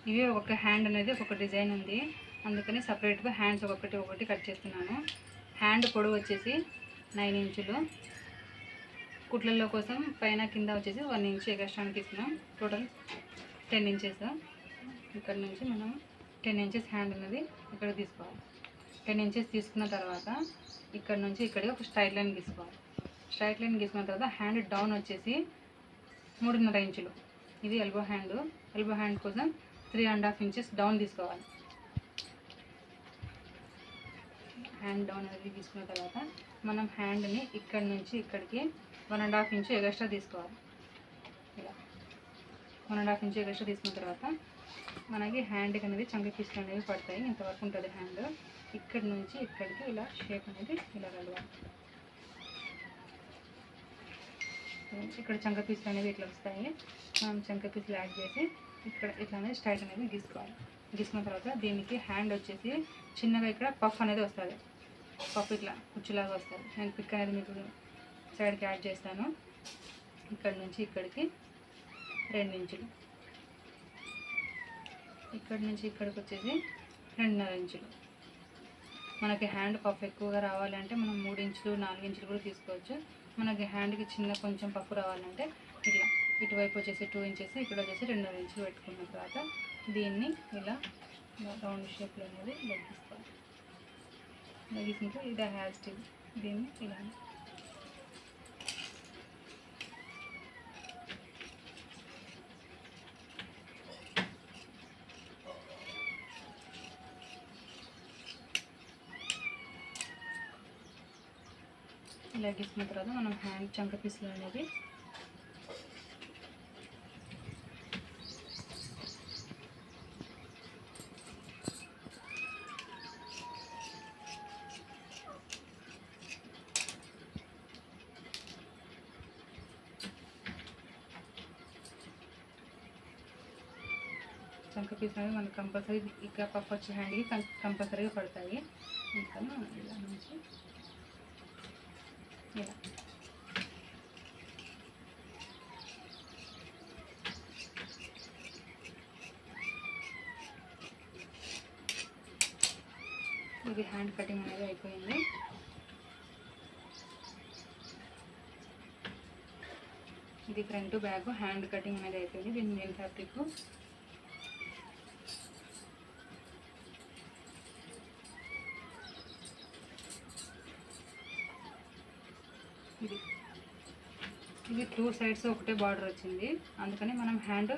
ఇవి ఒక్కొక్క హ్యాండ్ అనేది ఒక్కొక్క డిజైన్ ఉంది, అందుకని సపరేట్గా హ్యాండ్స్ ఒక్కొక్కటి కట్ చేస్తున్నాను. హ్యాండ్ పొడవు వచ్చేసి 9 ఇంచులు, కుట్లలో కోసం పైన కింద వచ్చేసి 1 ఇంచ్ ఎక్స్ట్రా తీసుకున్నాం. Total 10 inches. ఇక్కడ నుంచి మనం 10 ఇంచెస్ హ్యాండ్ అనేది ఇక్కడ తీసుకోవాలి. 10 ఇంచెస్ తీసుకున్న తర్వాత ఇక్కడ నుంచి ఇక్కడికి ఒక స్ట్రైట్ లైన్ గీసుకోవాలి. స్ట్రైట్ లైన్ గీసుకున్న తర్వాత హ్యాండ్ డౌన్ వచ్చేసి 3.5 ఇంచులు. ఇది ఎల్బో హ్యాండ్ కోసం 3.5 ఇంచెస్ డౌన్ తీసుకోవాలి. హ్యాండ్ డౌన్ అనేది తీసుకున్న తర్వాత మనం హ్యాండ్ని ఇక్కడ నుంచి ఇక్కడికి 1.5 ఇంచు ఎక్స్ట్రా తీసుకోవాలి. ఇలా 1.5 ఇంచు ఎక్స్ట్రా తీసుకున్న తర్వాత మనకి హ్యాండ్కి అనేది చంక పీసులు అనేవి పడతాయి. ఇంతవరకు ఉంటుంది హ్యాండ్. ఇక్కడ నుంచి ఇక్కడికి ఇలా షేప్ అనేది ఇలా కలవాలి. ఇక్కడ చంక పీసులు అనేవి ఇట్లా వస్తాయి. మనం చంక పీసులు యాడ్ చేసి ఇక్కడ ఇట్లా అనేది స్ట్రైట్ అనేది గీసుకోవాలి. గీసుకున్న తర్వాత దీనికి హ్యాండ్ వచ్చేసి చిన్నగా ఇక్కడ పఫ్ అనేది వస్తుంది. పఫ్ ఇట్లా కుచ్చులాగా వస్తుంది. నేను పిక్ అనేది మీకు సైడ్కి యాడ్ చేస్తాను. ఇక్కడ నుంచి ఇక్కడికి 2 ఇంచులు, ఇక్కడ నుంచి ఇక్కడికి వచ్చేసి 2.5 ఇంచులు. మనకి హ్యాండ్ పఫ్ ఎక్కువగా రావాలంటే మనం 3 ఇంచులు 4 ఇంచులు కూడా తీసుకోవచ్చు. మనకి హ్యాండ్కి చిన్న కొంచెం పఫ్ రావాలంటే ఇట్లా ఇటువైపు వచ్చేసి 2 ఇంచెస్, ఇక్కడ వచ్చేసి 2.5 ఇంచులు పెట్టుకున్న తర్వాత దీన్ని ఇలా రౌండ్ షేప్లో అనేది లెగ్గిసుకోవాలి. లెగ్గిస్తుంటే ఇది హ్యార్ స్టిల్. దీన్ని ఇలా ఇలా గీసుకున్న తర్వాత మనం హ్యాండ్ చంక పీసులు అనేది మనకు కంపల్సరీ ఇక్కడ పఫ్ వచ్చే హ్యాండ్కి కంపల్సరీగా పడతాయి. ఇంకా ఇలా నుంచి ఇలా ఇది హ్యాండ్ కటింగ్ అనేది అయిపోయింది. ఇది ఫ్రంట్ బ్యాక్ హ్యాండ్ కటింగ్ అనేది అయిపోయింది. దీన్ని నేను ఫ్యాబ్రిక్ ఇది 2 సైడ్స్ ఒకటే బార్డర్ వచ్చింది, అందుకని మనం హ్యాండ్